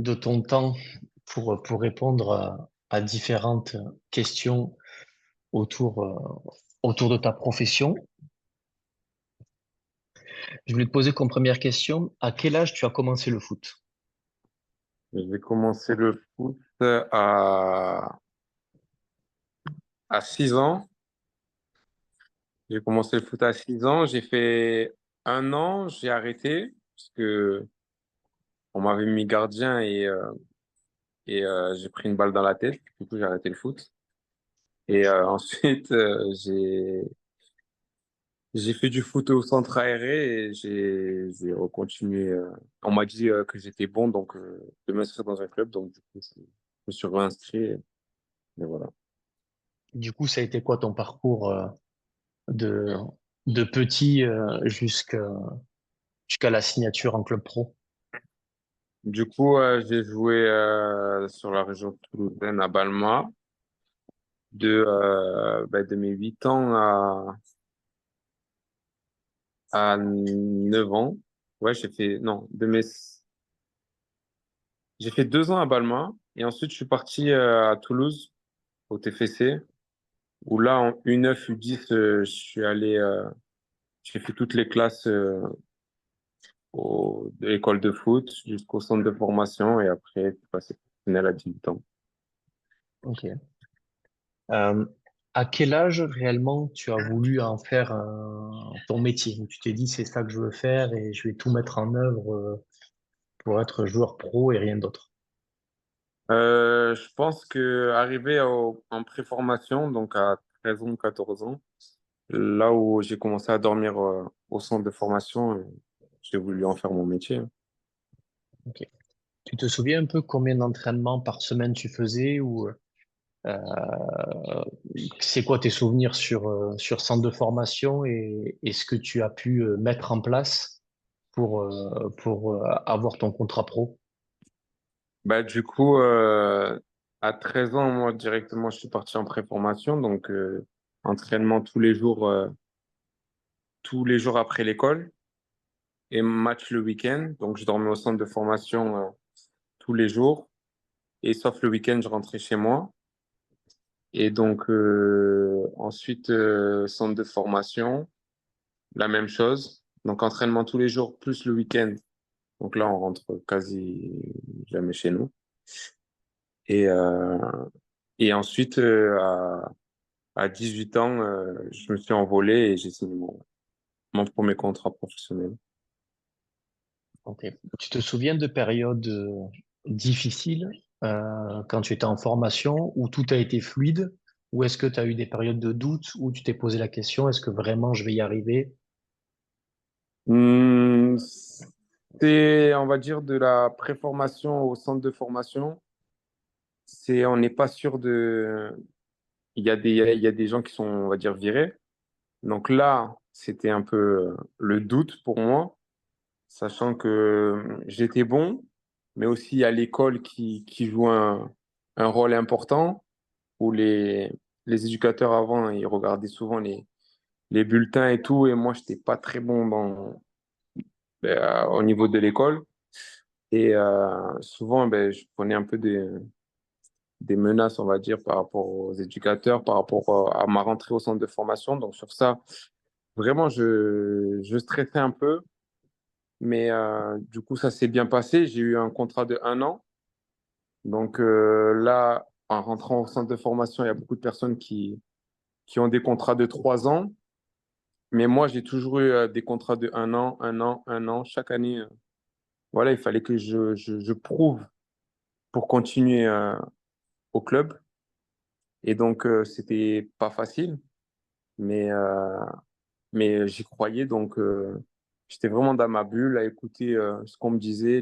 de ton temps pour répondre à différentes questions autour, autour de ta profession. Je voulais te poser comme première question, à quel âge tu as commencé le foot? J'ai commencé le foot à 6 ans. J'ai commencé le foot à 6 ans. J'ai fait un an, j'ai arrêté parce que on m'avait mis gardien et j'ai pris une balle dans la tête. Du coup, j'ai arrêté le foot. Et ensuite, j'ai fait du foot au centre aéré et j'ai recontinué. On m'a dit que j'étais bon, donc de m'inscrire dans un club. Donc, du coup, je me suis réinscrit. Et voilà. Du coup, ça a été quoi ton parcours de, de petit jusqu'à la signature en club pro? Du coup, j'ai joué sur la région toulousaine à Balma de mes 8 ans à 9 ans. Ouais, non, j'ai fait 2 ans à Balma et ensuite je suis parti à Toulouse au TFC où là en U9, U10, j'ai fait toutes les classes de l'école de foot jusqu'au centre de formation et après, je suis passé professionnel à 18 ans. Ok. Euh, à quel âge réellement tu as voulu en faire ton métier? Où tu t'es dit c'est ça que je veux faire et je vais tout mettre en œuvre pour être joueur pro et rien d'autre. Je pense que arrivé en préformation, donc à 13 ans, 14 ans, là où j'ai commencé à dormir au centre de formation, j'ai voulu en faire mon métier. Ok. Tu te souviens un peu combien d'entraînements par semaine tu faisais ou c'est quoi tes souvenirs sur centre de formation et ce que tu as pu mettre en place pour avoir ton contrat pro? Bah, du coup, à 13 ans, moi, directement, je suis parti en préformation, donc entraînement tous les jours après l'école et match le week-end. Donc, je dormais au centre de formation tous les jours et sauf le week-end, je rentrais chez moi. Et donc, ensuite, centre de formation. La même chose. Donc, entraînement tous les jours, plus le week-end. Donc là, on rentre quasi jamais chez nous. Et, euh, et ensuite, à 18 ans, je me suis envolé et j'ai signé mon premier contrat professionnel. Ok. Tu te souviens de périodes difficiles quand tu étais en formation où tout a été fluide? Ou est-ce que tu as eu des périodes de doute où tu t'es posé la question, est-ce que vraiment je vais y arriver? Hmm, c'est, on va dire, de la préformation au centre de formation. On n'est pas sûr de. Il y a des gens qui sont, on va dire, virés. Donc là, c'était un peu le doute pour moi, sachant que j'étais bon, mais aussi à l'école qui joue un rôle important, où les éducateurs avant, ils regardaient souvent les bulletins et tout, et moi, j'étais pas très bon au niveau de l'école. Et souvent, je prenais un peu des menaces, on va dire, par rapport aux éducateurs, par rapport à ma rentrée au centre de formation. Donc sur ça, vraiment, je stressais un peu. Mais du coup, ça s'est bien passé. J'ai eu un contrat de 1 an. Donc là, en rentrant au centre de formation, il y a beaucoup de personnes qui ont des contrats de 3 ans. Mais moi, j'ai toujours eu des contrats de 1 an, 1 an, 1 an. Chaque année, voilà, il fallait que je prouve pour continuer au club. Et donc, c'était pas facile, mais, euh, mais j'y croyais. Donc, j'étais vraiment dans ma bulle à écouter ce qu'on me disait,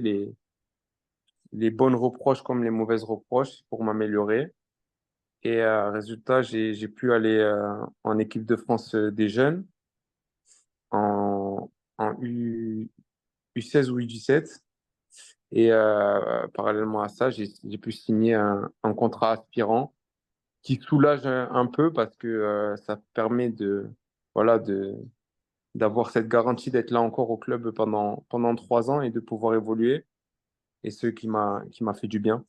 les bonnes reproches comme les mauvaises reproches pour m'améliorer. Et résultat, j'ai pu aller en équipe de France des jeunes, en, en U16 ou U17. Et parallèlement à ça, j'ai pu signer un contrat aspirant qui soulage un peu parce que ça permet voilà, d'avoir cette garantie d'être là encore au club pendant 3 ans et de pouvoir évoluer. et ceux qui m'a fait du bien.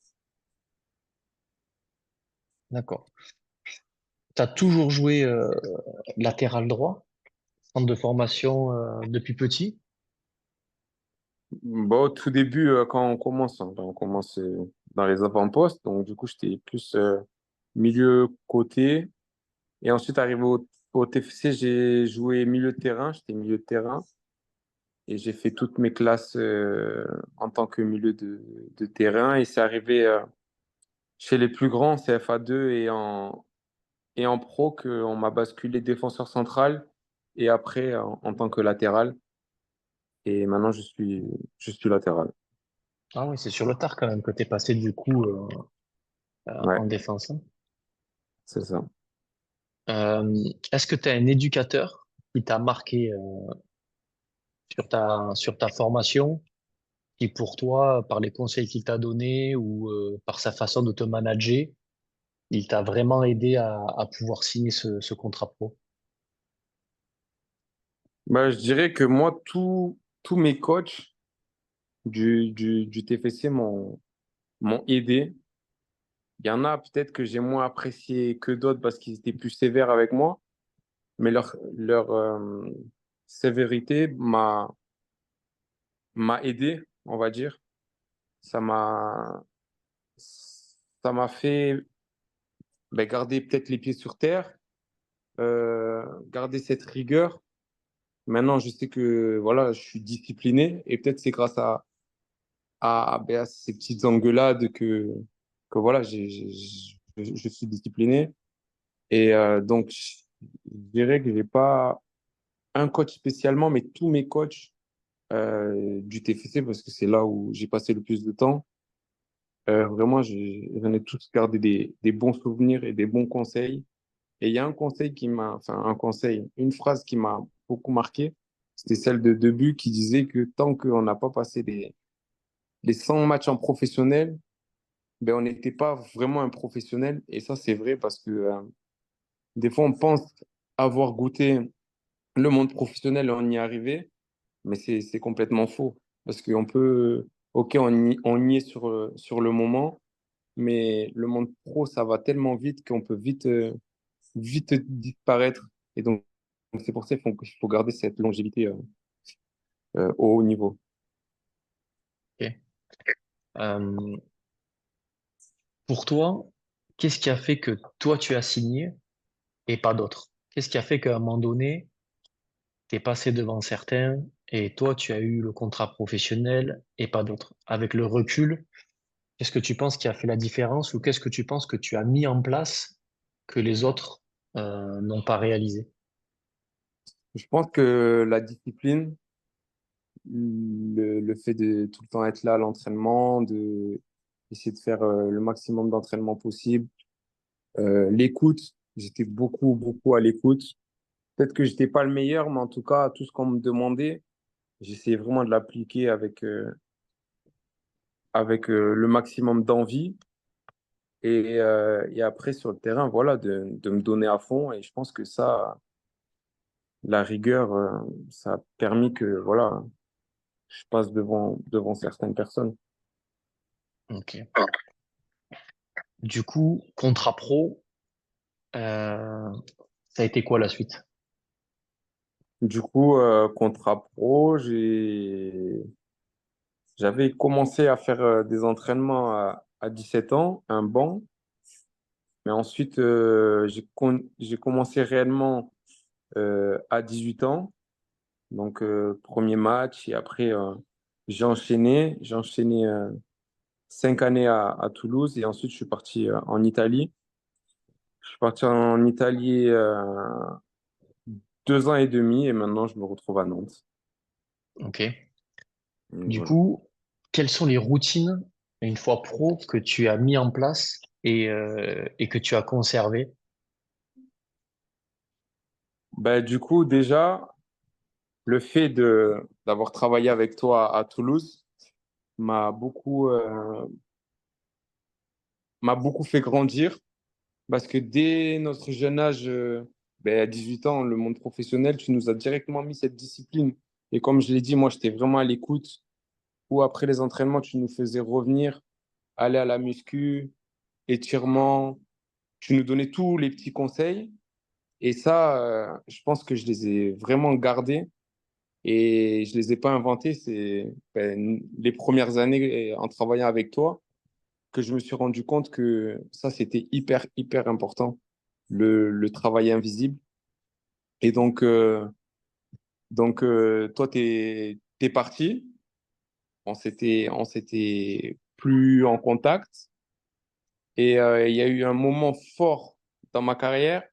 D'accord. Tu as toujours joué latéral droit, centre de formation depuis petit? Bon, au tout début, quand on commence, hein, ben, on commence dans les avant-postes. Donc, du coup, j'étais plus milieu côté. Et ensuite, arrivé au TFC, j'ai joué milieu de terrain. J'étais milieu de terrain. Et j'ai fait toutes mes classes en tant que milieu de terrain. Et c'est arrivé chez les plus grands, CFA2 et en pro, qu'on m'a basculé défenseur central. Et après, en tant que latéral. Et maintenant, je suis latéral. Ah oui, c'est sur le tard quand même que tu es passé du coup Ouais, en défense, hein. c'est ça. Est-ce que tu as un éducateur qui t'a marqué sur ta formation, qui pour toi, par les conseils qu'il t'a donnés ou par sa façon de te manager, il t'a vraiment aidé à pouvoir signer ce contrat pro? Bah, je dirais que moi, tous mes coachs du TFC m'ont aidé. Il y en a peut-être que j'ai moins apprécié que d'autres parce qu'ils étaient plus sévères avec moi, mais leur sévérité m'a aidé, on va dire. Ça m'a, ça m'a fait ben, garder peut-être les pieds sur terre, garder cette rigueur. Maintenant, je sais que voilà, je suis discipliné et peut-être c'est grâce ben, à ces petites engueulades que voilà, je suis discipliné. Et donc, je dirais que j'ai pas un coach spécialement, mais tous mes coachs du TFC, parce que c'est là où j'ai passé le plus de temps, vraiment, j'en ai tous gardé des bons souvenirs et des bons conseils. Et il y a un conseil enfin un conseil, une phrase qui m'a beaucoup marqué, c'était celle de Debu qui disait que tant qu'on n'a pas passé les 100 matchs en professionnel, ben, on n'était pas vraiment un professionnel. Et ça, c'est vrai parce que des fois, on pense avoir goûté le monde professionnel et on y est arrivé, mais c'est complètement faux. Parce qu'on peut, OK, on y est sur le moment, mais le monde pro, ça va tellement vite qu'on peut vite disparaître. Et donc c'est pour ça qu'il faut garder cette longévité au haut niveau. Ok. Euh, pour toi, qu'est-ce qui a fait que toi tu as signé et pas d'autres? Qu'est-ce qui a fait qu'à un moment donné, t'es passé devant certains et toi tu as eu le contrat professionnel et pas d'autres? Avec le recul, qu'est-ce que tu penses qui a fait la différence ou qu'est-ce que tu penses que tu as mis en place que les autres n'ont pas réalisé? Je pense que la discipline, le fait de tout le temps être là à l'entraînement, de essayer de faire le maximum d'entraînement possible, l'écoute, j'étais beaucoup à l'écoute. Peut-être que j'étais pas le meilleur, mais en tout cas, tout ce qu'on me demandait, j'essayais vraiment de l'appliquer avec le maximum d'envie. Et après, sur le terrain, voilà, de me donner à fond. Et je pense que ça, la rigueur, ça a permis que, voilà, je passe devant certaines personnes. Ok. Du coup, contrat pro, euh, ça a été quoi la suite? Du coup, contrat pro, j'avais commencé à faire des entraînements à 17 ans, un banc. Mais ensuite, j'ai commencé réellement à 18 ans. Donc, premier match. Et après, j'ai enchaîné 5 années à Toulouse. Et ensuite, je suis parti en Italie. Je suis parti en Italie 2 ans et demi. Et maintenant, je me retrouve à Nantes. Ok. Donc, Du voilà. coup, quelles sont les routines, une fois pro, que tu as mis en place et que tu as conservé? Bah, du coup, déjà, le fait d'avoir travaillé avec toi à Toulouse m'a m'a beaucoup fait grandir parce que dès notre jeune âge, ben, à 18 ans, le monde professionnel, tu nous as directement mis cette discipline. Et comme je l'ai dit, moi, j'étais vraiment à l'écoute coup, après les entraînements, tu nous faisais revenir, aller à la muscu, étirements, tu nous donnais tous les petits conseils. Et ça, je pense que je les ai vraiment gardés et je les ai pas inventés. C'est les premières années en travaillant avec toi que je me suis rendu compte que ça, c'était hyper, hyper important, le travail invisible. Et donc, toi, t'es parti. On s'était plus en contact. Et il y a eu un moment fort dans ma carrière,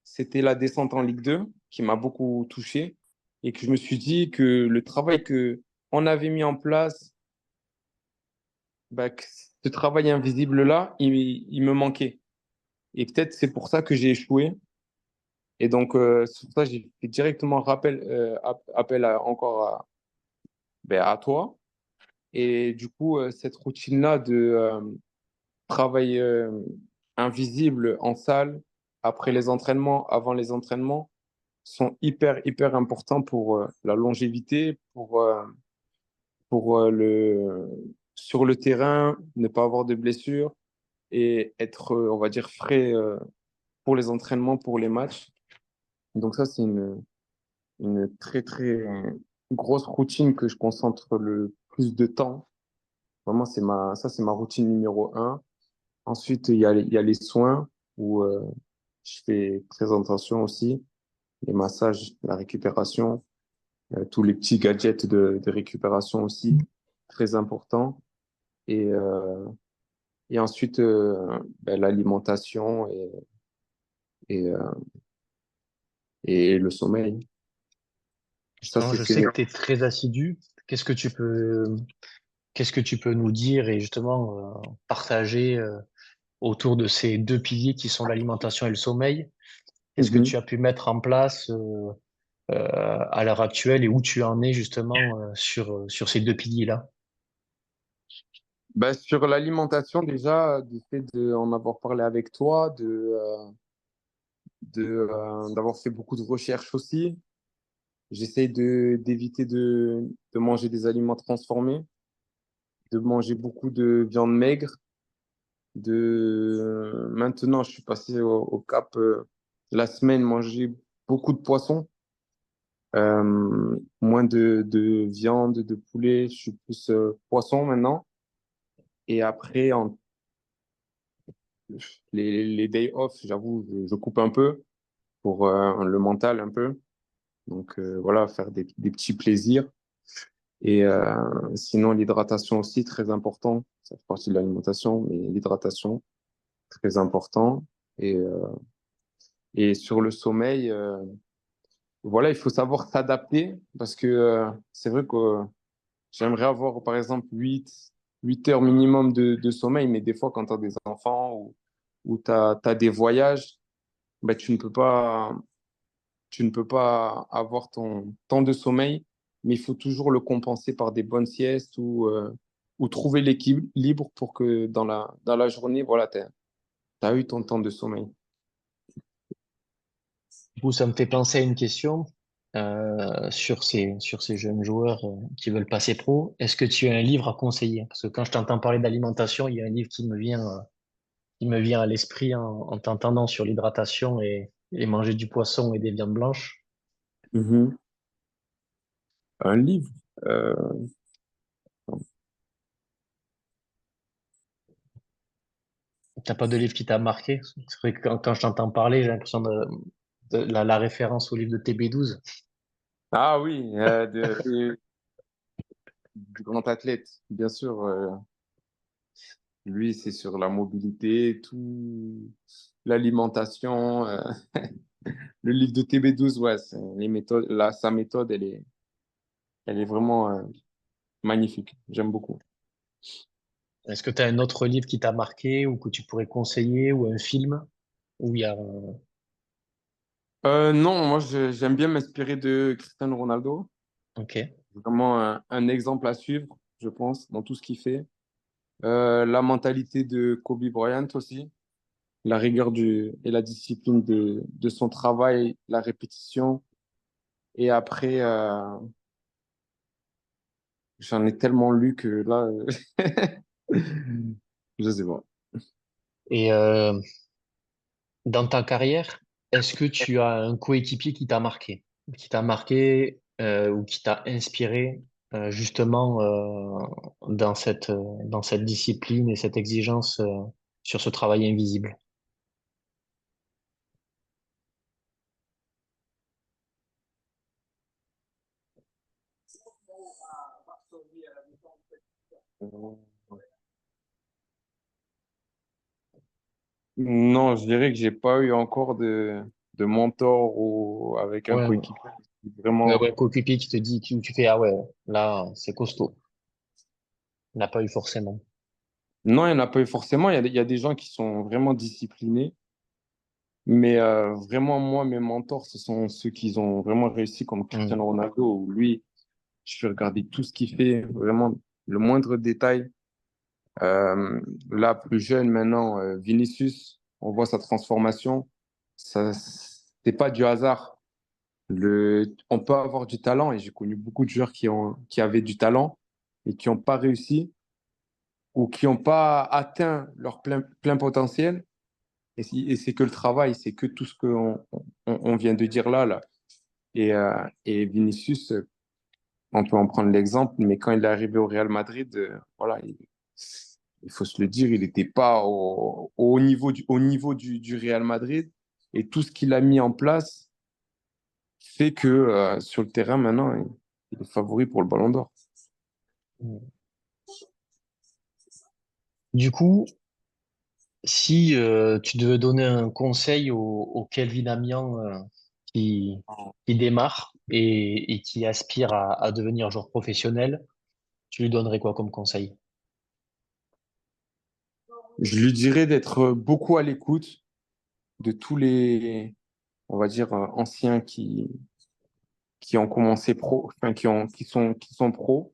c'était la descente en Ligue 2 qui m'a beaucoup touché et que je me suis dit que le travail que on avait mis en place, bah, que ce travail invisible-là, il me manquait. Et peut-être c'est pour ça que j'ai échoué. Et donc, c'est pour ça que j'ai fait directement appel encore à toi. Et du coup, cette routine-là de travail invisible en salle, après les entraînements, avant les entraînements, sont hyper, hyper importants pour la longévité, pour sur le terrain, ne pas avoir de blessures et être, on va dire, frais pour les entraînements, pour les matchs. Donc ça, c'est une très, très grosse routine que je concentre le plus de temps. Vraiment, ça, c'est ma routine numéro un. Ensuite, il y a les soins où je fais très attention aussi. Les massages, la récupération, tous les petits gadgets de récupération aussi, très important. Et, euh, et ensuite, l'alimentation et, euh, et le sommeil. Ça, Justement, je c'est sais que tu es très assidu. Qu'est-ce que tu peux, qu'est-ce que tu peux nous dire et justement partager autour de ces deux piliers qui sont l'alimentation et le sommeil? Qu'est-ce que tu Mhm. as pu mettre en place à l'heure actuelle et où tu en es justement sur ces deux piliers-là? Sur l'alimentation, déjà, du fait d'en avoir parlé avec toi, d'avoir fait beaucoup de recherches aussi, j'essaye d'éviter de manger des aliments transformés, de manger beaucoup de viande maigre. Maintenant, je suis passé au cap la semaine, manger beaucoup de poissons, moins de viande, de poulet. Je suis plus poisson maintenant. Et après, les days off, j'avoue, je coupe un peu pour le mental un peu. Donc voilà, faire des petits plaisirs. Et sinon, l'hydratation aussi, très important. Ça fait partie de l'alimentation, mais l'hydratation, très important. Et, euh, et sur le sommeil, voilà, il faut savoir s'adapter parce que c'est vrai que j'aimerais avoir, par exemple, 8 heures minimum de sommeil, mais des fois, quand tu as des enfants ou tu as des voyages, ben, tu ne peux pas avoir ton temps de sommeil, mais il faut toujours le compenser par des bonnes siestes ou trouver l'équilibre libre pour que dans la journée, voilà, tu as eu ton temps de sommeil. Du coup, ça me fait penser à une question sur ces jeunes joueurs qui veulent passer pro. Est-ce que tu as un livre à conseiller? Parce que quand je t'entends parler d'alimentation, il y a un livre qui me vient à l'esprit en t'entendant sur l'hydratation et manger du poisson et des viandes blanches. Mhm. Un livre. euh, T'as pas de livre qui t'a marqué? C'est vrai que quand je t'entends parler, j'ai l'impression de la référence au livre de TB12. Ah oui, du grand athlète, bien sûr. Lui, c'est sur la mobilité, tout, l'alimentation. Le livre de TB12, ouais, les méthodes, là, sa méthode, elle est vraiment magnifique. J'aime beaucoup. Est-ce que tu as un autre livre qui t'a marqué ou que tu pourrais conseiller ou un film où il y a... Non, moi, j'aime bien m'inspirer de Cristiano Ronaldo. Ok. Vraiment un exemple à suivre, je pense, dans tout ce qu'il fait. La mentalité de Kobe Bryant aussi, la rigueur et la discipline de son travail, la répétition. Et après, j'en ai tellement lu que là, je sais pas. Et dans ta carrière, est-ce que tu as un coéquipier qui t'a marqué ou qui t'a inspiré justement dans cette discipline et cette exigence sur ce travail invisible? Non, je dirais que j'ai pas eu encore de mentor ou avec un Ouais, coéquipier. ouais, Vraiment. un coéquipier qui te dit, tu fais, ah ouais, là, c'est costaud. Il n'a pas eu forcément. Non, il n'y en a pas eu forcément. Il y a des gens qui sont vraiment disciplinés. Mais vraiment, moi, mes mentors, ce sont ceux qui ont vraiment réussi, comme Hmm. Cristiano Ronaldo, où lui, je vais regarder tout ce qu'il fait, vraiment le moindre détail. Euh, Là, plus jeune maintenant, Vinicius, on voit sa transformation. Ça, c'est pas du hasard. On peut avoir du talent, et j'ai connu beaucoup de joueurs qui avaient du talent et qui n'ont pas réussi ou qui n'ont pas atteint leur plein potentiel. Et c'est que le travail, c'est que tout ce qu'on vient de dire là. Et Vinicius, on peut en prendre l'exemple, mais quand il est arrivé au Real Madrid, voilà, il faut se le dire, il n'était pas au niveau du Real Madrid. Et tout ce qu'il a mis en place fait que sur le terrain, maintenant, il est favori pour le Ballon d'Or. Du coup, si tu devais donner un conseil au Kelvin Amian qui, qui démarre et qui aspire à devenir joueur professionnel, tu lui donnerais quoi comme conseil? Je lui dirais d'être beaucoup à l'écoute de tous les, on va dire, anciens qui ont commencé pro, enfin, qui sont pros,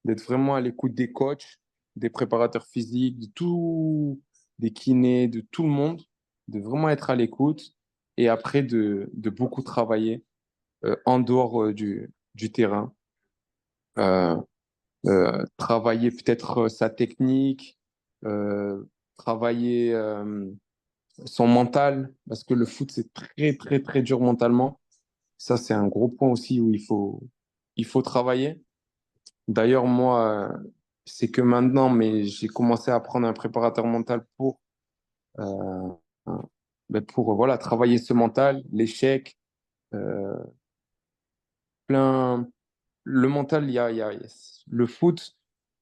d'être vraiment à l'écoute des coachs, des préparateurs physiques, de tout, des kinés, de tout le monde, de vraiment être à l'écoute et après de beaucoup travailler en dehors du terrain. Euh, Travailler peut-être sa technique, euh, travailler son mental, parce que le foot, c'est très, très, très dur mentalement. Ça, c'est un gros point aussi où il faut travailler. D'ailleurs, moi, c'est que maintenant, mais j'ai commencé à prendre un préparateur mental euh, voilà, travailler ce mental, l'échec, euh, plein. Le mental, le foot.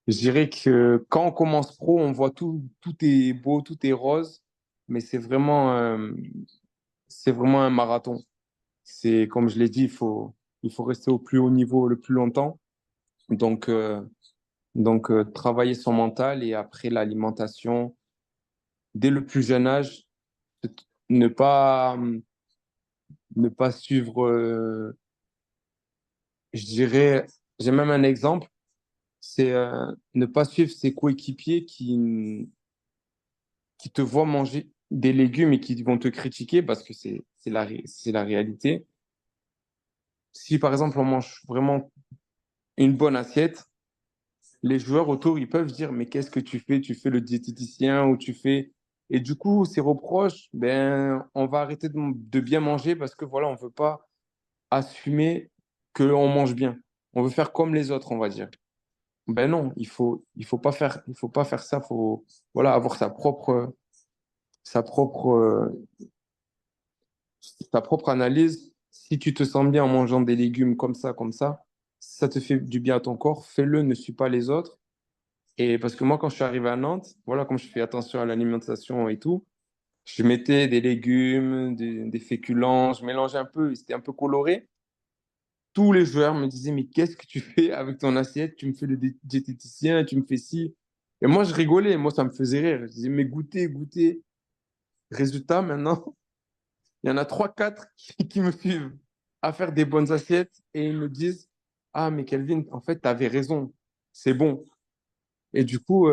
Je dirais que quand on commence pro, on voit tout est beau, tout est rose, mais c'est vraiment un marathon. C'est, comme je l'ai dit, il faut rester au plus haut niveau le plus longtemps. Donc, travailler son mental et après l'alimentation, dès le plus jeune âge, ne pas, ne pas suivre, je dirais, j'ai même un exemple, c'est ne pas suivre ses coéquipiers qui te voient manger des légumes et qui vont te critiquer parce que c'est la réalité. Si par exemple on mange vraiment une bonne assiette, les joueurs autour, ils peuvent dire, mais qu'est-ce que tu fais? Tu fais le diététicien ou tu fais... Et du coup, ces reproches, ben, on va arrêter de bien manger parce que voilà, on veut pas assumer qu'on mange bien. On veut faire comme les autres, on va dire. Ben non, il faut pas faire ça. Faut, voilà, avoir sa propre, ta propre analyse. Si tu te sens bien en mangeant des légumes comme ça, ça te fait du bien à ton corps, fais-le, ne suis pas les autres. Et parce que moi, quand je suis arrivé à Nantes, voilà, comme je fais attention à l'alimentation et tout, je mettais des légumes, des féculents, je mélangeais un peu, c'était un peu coloré. Tous les joueurs me disaient, mais qu'est-ce que tu fais avec ton assiette? Tu me fais le diététicien, tu me fais ci. Et moi, je rigolais, moi, ça me faisait rire. Je disais, mais goûtez, goûtez. Résultat, maintenant, il y en a trois, quatre qui me suivent à faire des bonnes assiettes et ils me disent, ah, mais Kelvin, en fait, tu avais raison, c'est bon. Et du coup,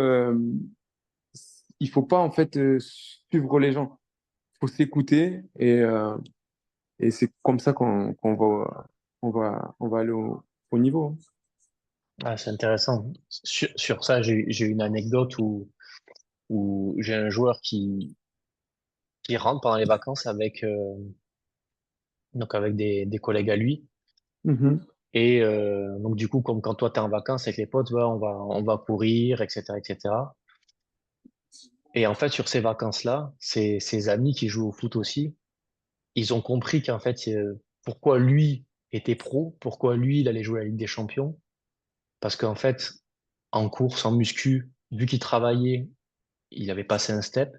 il faut pas en fait suivre les gens. Il faut s'écouter et c'est comme ça qu'on va aller au niveau. Ah, c'est intéressant. Sur ça, j'ai une anecdote où j'ai un joueur qui rentre pendant les vacances avec des collègues à lui. Mhm. Et donc, du coup, comme quand toi, tu es en vacances avec les potes, ouais, on va courir, etc., etc. Et en fait, sur ces vacances-là, ses amis qui jouent au foot aussi, ils ont compris qu'en fait, pourquoi lui était pro, pourquoi lui, il allait jouer à la Ligue des Champions. Parce qu'en fait, en course, en muscu, vu qu'il travaillait, il avait passé un step.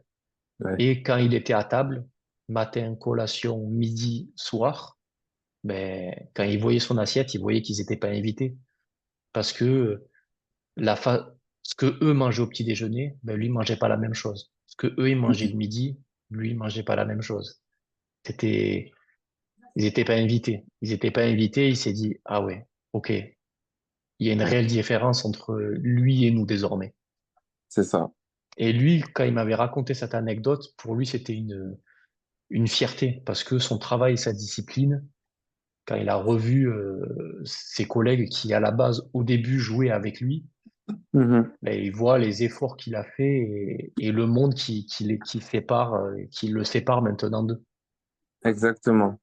Ouais. Et quand il était à table, matin, collation, midi, soir, ben, quand il voyait son assiette, il voyait qu'ils n'étaient pas invités. Parce que ce que eux mangeaient au petit déjeuner, ben, lui mangeait pas la même chose. Ce que eux, ils mangeaient le midi, lui, il mangeait pas la même chose. C'était, ils n'étaient pas invités. Ils n'étaient pas invités, il s'est dit, ah ouais, ok, il y a une Ouais. réelle différence entre lui et nous désormais. C'est ça. Et lui, quand il m'avait raconté cette anecdote, pour lui, c'était une fierté parce que son travail et sa discipline, quand il a revu ses collègues qui, à la base, au début, jouaient avec lui, Mhm. ben, il voit les efforts qu'il a fait et le monde qui le sépare maintenant d'eux. Exactement.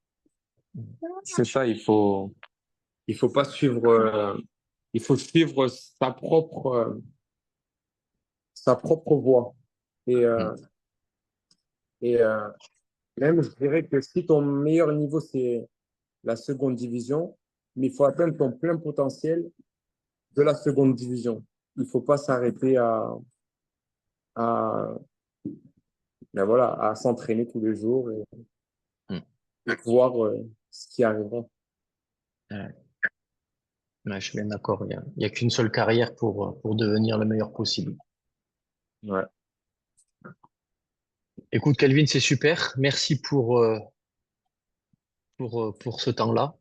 C'est ça, il faut pas suivre, il faut suivre sa propre voie. Et, Mm. et même, je dirais que si ton meilleur niveau, c'est la seconde division, mais il faut atteindre ton plein potentiel de la seconde division. Il faut pas s'arrêter à, ben voilà, à s'entraîner tous les jours Mm. et voir ce qui arrivera. Ouais. Ouais, je suis bien d'accord. Il y a qu'une seule carrière pour devenir le meilleur possible. Ouais. Écoute, Kelvin, c'est super. Merci pour ce temps-là.